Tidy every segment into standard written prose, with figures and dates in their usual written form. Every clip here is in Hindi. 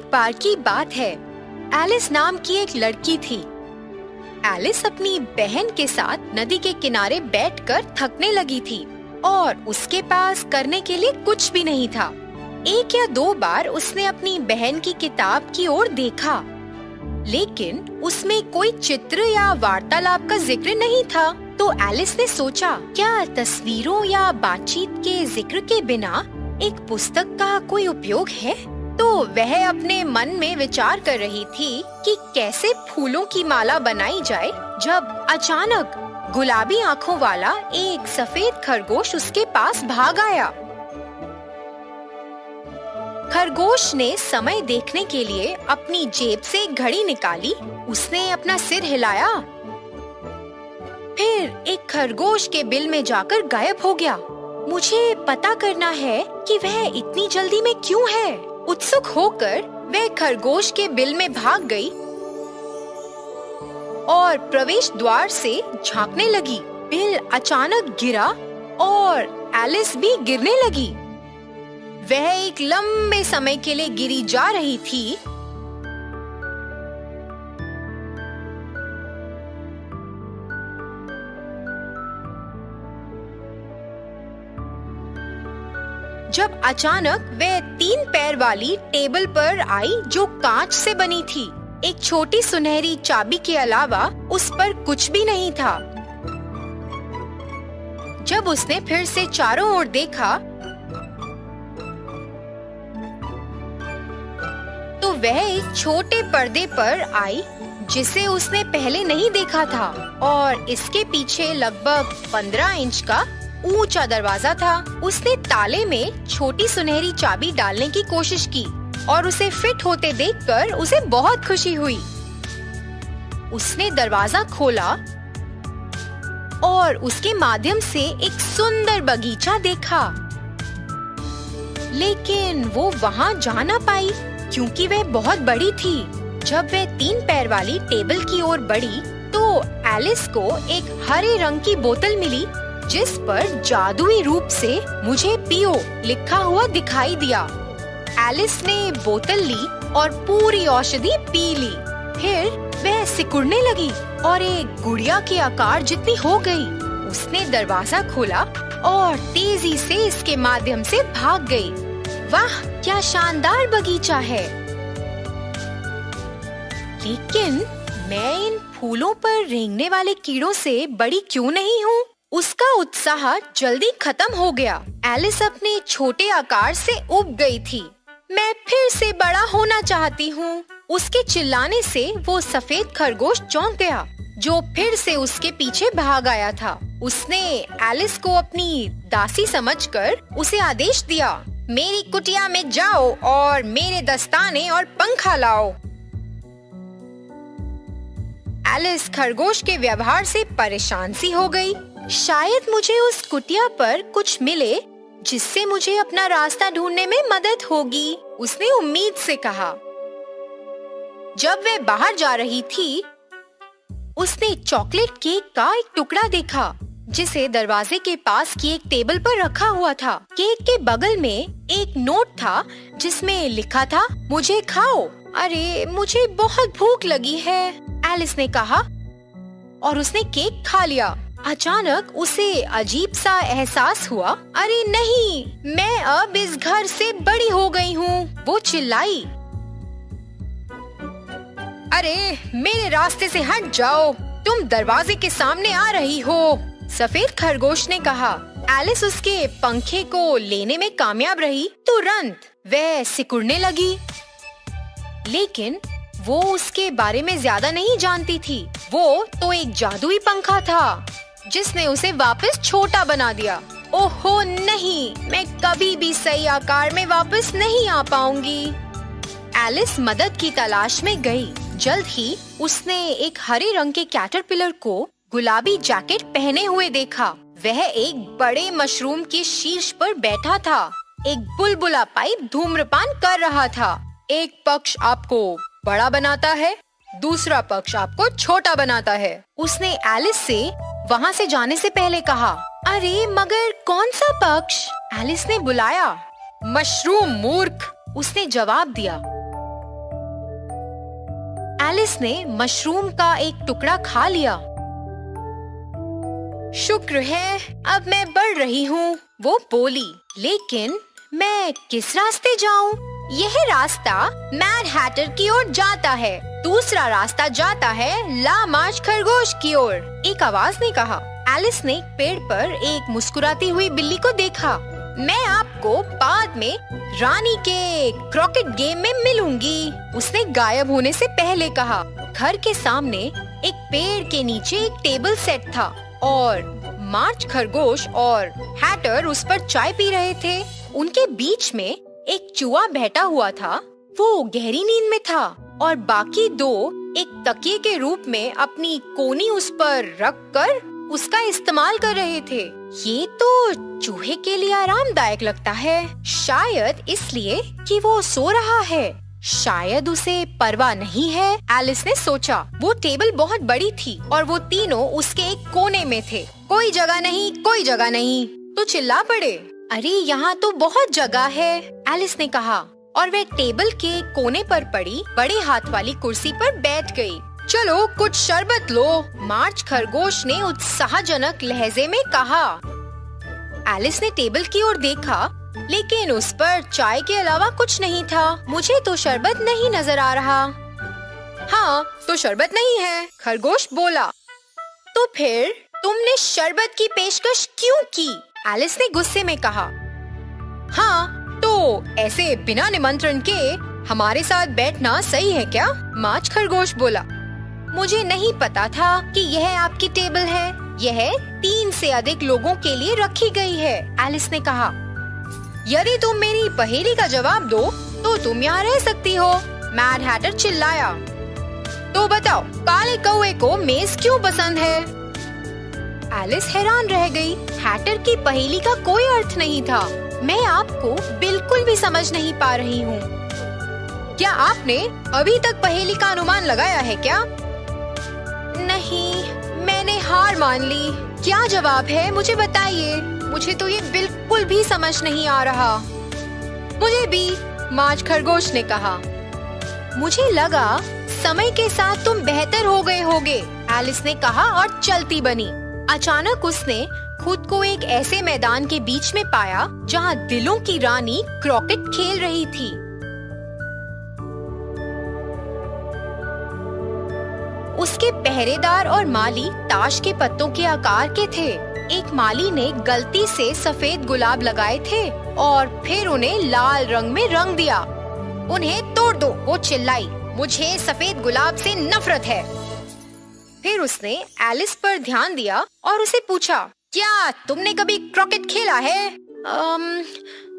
बार की बात है। एलिस नाम की एक लड़की थी। एलिस अपनी बहन के साथ नदी के किनारे बैठकर थकने लगी थी और उसके पास करने के लिए कुछ भी नहीं था। एक या दो बार उसने अपनी बहन की किताब की ओर देखा, लेकिन उसमें कोई चित्र या वार्तालाप का जिक्र नहीं था। तो एलिस ने सोचा, क्या तस्वीरों या बातचीत के जिक्र के बिना एक पुस्तक का कोई उपयोग है? तो वह अपने मन में विचार कर रही थी कि कैसे फूलों की माला बनाई जाए, जब अचानक गुलाबी आँखों वाला एक सफेद खरगोश उसके पास भाग आया। खरगोश ने समय देखने के लिए अपनी जेब से एक घड़ी निकाली। उसने अपना सिर हिलाया, फिर एक खरगोश के बिल में जाकर गायब हो गया। मुझे पता करना है कि वह इतनी जल्दी में क्यों है। उत्सुक होकर वह खरगोश के बिल में भाग गई और प्रवेश द्वार से झांकने लगी। बिल अचानक गिरा और एलिस भी गिरने लगी। वह एक लंबे समय के लिए गिरी जा रही थी। जब अचानक वह 3 पैर वाली टेबल पर आई जो कांच से बनी थी। एक छोटी सुनहरी चाबी के अलावा उस पर कुछ भी नहीं था। जब उसने फिर से चारों ओर देखा तो वह एक छोटे पर्दे पर आई जिसे उसने पहले नहीं देखा था, और इसके पीछे लगभग 15 इंच का ऊंचा दरवाजा था। उसने ताले में छोटी सुनहरी चाबी डालने की कोशिश की और उसे फिट होते देखकर उसे बहुत खुशी हुई। उसने दरवाजा खोला और उसके माध्यम से एक सुंदर बगीचा देखा, लेकिन वो वहाँ जा न पाई क्योंकि वह बहुत बड़ी थी। जब वह 3 पैर वाली टेबल की ओर बढ़ी तो एलिस को एक हरे रंग की बोतल मिली जिस पर जादुई रूप से मुझे पियो लिखा हुआ दिखाई दिया। एलिस ने बोतल ली और पूरी औषधि पी ली। फिर वह सिकुड़ने लगी और एक गुड़िया के आकार जितनी हो गई। उसने दरवाजा खोला और तेजी से इसके माध्यम से भाग गई। वाह, क्या शानदार बगीचा है! लेकिन मैं इन फूलों पर रेंगने वाले कीड़ों से बड़ी क्यों नहीं हूँ? उसका उत्साह जल्दी खत्म हो गया। एलिस अपने छोटे आकार से उब गई थी। मैं फिर से बड़ा होना चाहती हूँ। उसके चिल्लाने से वो सफेद खरगोश चौंक गया जो फिर से उसके पीछे भाग आया था। उसने एलिस को अपनी दासी समझकर उसे आदेश दिया, मेरी कुटिया में जाओ और मेरे दस्ताने और पंखा लाओ। एलिस खरगोश के व्यवहार से परेशान सी हो गई। शायद मुझे उस कुटिया पर कुछ मिले जिससे मुझे अपना रास्ता ढूंढने में मदद होगी, उसने उम्मीद से कहा। जब वह बाहर जा रही थी, उसने चॉकलेट केक का एक टुकड़ा देखा जिसे दरवाजे के पास की एक टेबल पर रखा हुआ था। केक के बगल में एक नोट था जिसमें लिखा था, मुझे खाओ। अरे, मुझे बहुत भूख लगी है, एलिस ने कहा और उसने केक खा लिया। अचानक उसे अजीब सा एहसास हुआ। अरे नहीं, मैं अब इस घर से बड़ी हो गई हूँ, वो चिल्लाई। अरे, मेरे रास्ते से हट जाओ, तुम दरवाजे के सामने आ रही हो, सफेद खरगोश ने कहा। एलिस उसके पंखे को लेने में कामयाब रही। तुरंत वह सिकुड़ने लगी, लेकिन वो उसके बारे में ज्यादा नहीं जानती थी। वो तो एक जादुई पंखा था जिसने उसे वापस छोटा बना दिया। ओहो नहीं, मैं कभी भी सही आकार में वापस नहीं आ पाऊंगी। एलिस मदद की तलाश में गई। जल्द ही उसने एक हरे रंग के कैटरपिलर को गुलाबी जैकेट पहने हुए देखा। वह एक बड़े मशरूम के शीर्ष पर बैठा था। एक बुलबुला पाइप धूम्रपान कर रहा था। एक पक्ष आपको बड़ा बनाता है, दूसरा पक्ष आपको छोटा बनाता है, उसने एलिस से वहाँ से जाने से पहले कहा। अरे मगर कौन सा पक्ष? एलिस ने बुलाया। मशरूम मूर्ख, उसने जवाब दिया। एलिस ने मशरूम का एक टुकड़ा खा लिया। शुक्र है अब मैं बढ़ रही हूँ, वो बोली। लेकिन मैं किस रास्ते जाऊँ? यह रास्ता मैड हैटर की ओर जाता है, दूसरा रास्ता जाता है ला मार्च खरगोश की ओर, एक आवाज ने कहा। एलिस ने पेड़ पर एक मुस्कुराती हुई बिल्ली को देखा। मैं आपको बाद में रानी के क्रॉकेट गेम में मिलूंगी, उसने गायब होने से पहले कहा। घर के सामने एक पेड़ के नीचे एक टेबल सेट था और मार्च खरगोश और हैटर उस पर चाय पी रहे थे। उनके बीच में एक चूहा बैठा हुआ था, वो गहरी नींद में था और बाकी दो एक तकिए के रूप में अपनी कोनी उस पर रख कर उसका इस्तेमाल कर रहे थे। ये तो चूहे के लिए आरामदायक लगता है, शायद इसलिए कि वो सो रहा है, शायद उसे परवाह नहीं है, एलिस ने सोचा। वो टेबल बहुत बड़ी थी और वो तीनों उसके एक कोने में थे। कोई जगह नहीं, कोई जगह नहीं, तो चिल्ला पड़े। अरे यहाँ तो बहुत जगह है, एलिस ने कहा और वे टेबल के कोने पर पड़ी बड़े हाथ वाली कुर्सी पर बैठ गई। चलो कुछ शरबत लो, मार्च खरगोश ने उत्साहजनक लहजे में कहा। एलिस ने टेबल की ओर देखा, लेकिन उस पर चाय के अलावा कुछ नहीं था। मुझे तो शरबत नहीं नजर आ रहा। हाँ, तो शरबत नहीं है, खरगोश बोला। तो फिर तुमने शरबत की पेशकश क्यों की? एलिस ने गुस्से में कहा। हाँ, तो ऐसे बिना निमंत्रण के हमारे साथ बैठना सही है क्या? मार्च खरगोश बोला। मुझे नहीं पता था कि यह आपकी टेबल है, यह 3 से अधिक लोगों के लिए रखी गई है, एलिस ने कहा। यदि तुम मेरी पहेली का जवाब दो तो तुम यहाँ रह सकती हो, मैड हैटर चिल्लाया। तो बताओ, काले कौवे को मेज क्यों पसंद है? एलिस हैरान रह गई। हैटर की पहेली का कोई अर्थ नहीं था। मैं आपको बिल्कुल भी समझ नहीं पा रही हूँ। क्या आपने अभी तक पहेली का अनुमान लगाया है क्या? नहीं, मैंने हार मान ली। क्या जवाब है, मुझे बताइए। मुझे तो ये बिल्कुल भी समझ नहीं आ रहा। मुझे भी, मार्च खरगोश ने कहा। मुझे लगा समय के साथ तुम बेहतर हो गए होगे, एलिस ने कहा और चलती बनी। अचानक उसने खुद को एक ऐसे मैदान के बीच में पाया जहाँ दिलों की रानी क्रिकेट खेल रही थी। उसके पहरेदार और माली ताश के पत्तों के आकार के थे। एक माली ने गलती से सफेद गुलाब लगाए थे और फिर उन्हें लाल रंग में रंग दिया। उन्हें तोड़ दो, वो चिल्लाई। मुझे सफेद गुलाब से नफरत है। फिर उसने एलिस पर ध्यान दिया और उसे पूछा, क्या तुमने कभी क्रिकेट खेला है?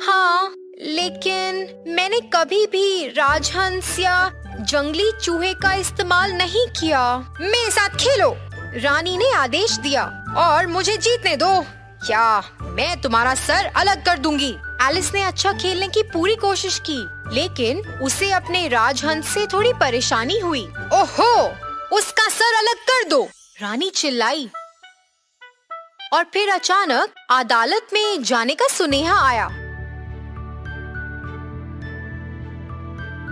हाँ, लेकिन मैंने कभी भी राजहंस या जंगली चूहे का इस्तेमाल नहीं किया। मेरे साथ खेलो, रानी ने आदेश दिया, और मुझे जीतने दो या मैं तुम्हारा सर अलग कर दूंगी। एलिस ने अच्छा खेलने की पूरी कोशिश की, लेकिन उसे अपने राजहंस से थोड़ी परेशानी हुई। ओहो, उसका सर अलग कर दो, रानी चिल्लाई। और फिर अचानक अदालत में जाने का सुनेहा आया।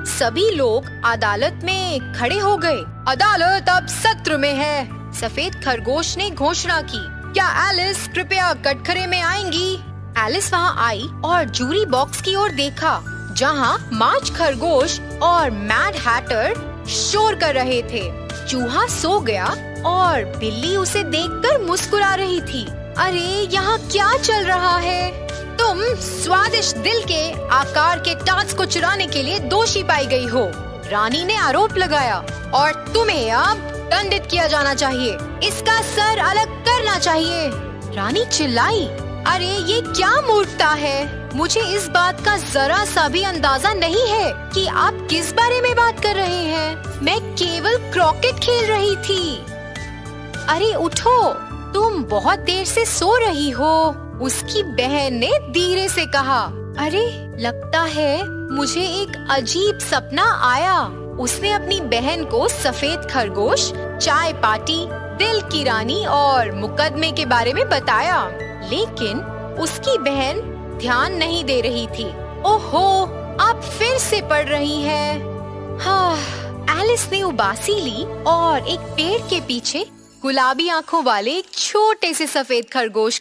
सभी लोग अदालत में खड़े हो गए। अदालत अब सत्र में है, सफेद खरगोश ने घोषणा की। क्या एलिस कृपया कटघरे में आएंगी? एलिस वहाँ आई और जूरी बॉक्स की ओर देखा, जहाँ मार्च खरगोश और मैड हैटर शोर कर रहे थे। चूहा सो गया और बिल्ली उसे देखकर मुस्कुरा रही थी। अरे, यहाँ क्या चल रहा है? तुम स्वादिष्ट दिल के आकार के टास्क को चुराने के लिए दोषी पाई गई हो, रानी ने आरोप लगाया, और तुम्हें अब दंडित किया जाना चाहिए। इसका सर अलग करना चाहिए, रानी चिल्लाई। अरे, ये क्या मूर्खता है? मुझे इस बात का जरा सा भी अंदाजा नहीं है कि आप किस बारे में बात कर रहे हैं। मैं केवल क्रिकेट खेल रही थी। अरे उठो, तुम बहुत देर से सो रही हो, उसकी बहन ने धीरे से कहा। अरे, लगता है मुझे एक अजीब सपना आया। उसने अपनी बहन को सफेद खरगोश, चाय पार्टी, दिल की रानी और मुकदमे के बारे में बताया, लेकिन उसकी बहन ध्यान नहीं दे रही थी। ओहो, आप फिर से पढ़ रही हैं। हाँ, एलिस ने उबासी ली और एक पेड़ के पीछे गुलाबी आंखों वाले एक छोटे से सफेद खरगोश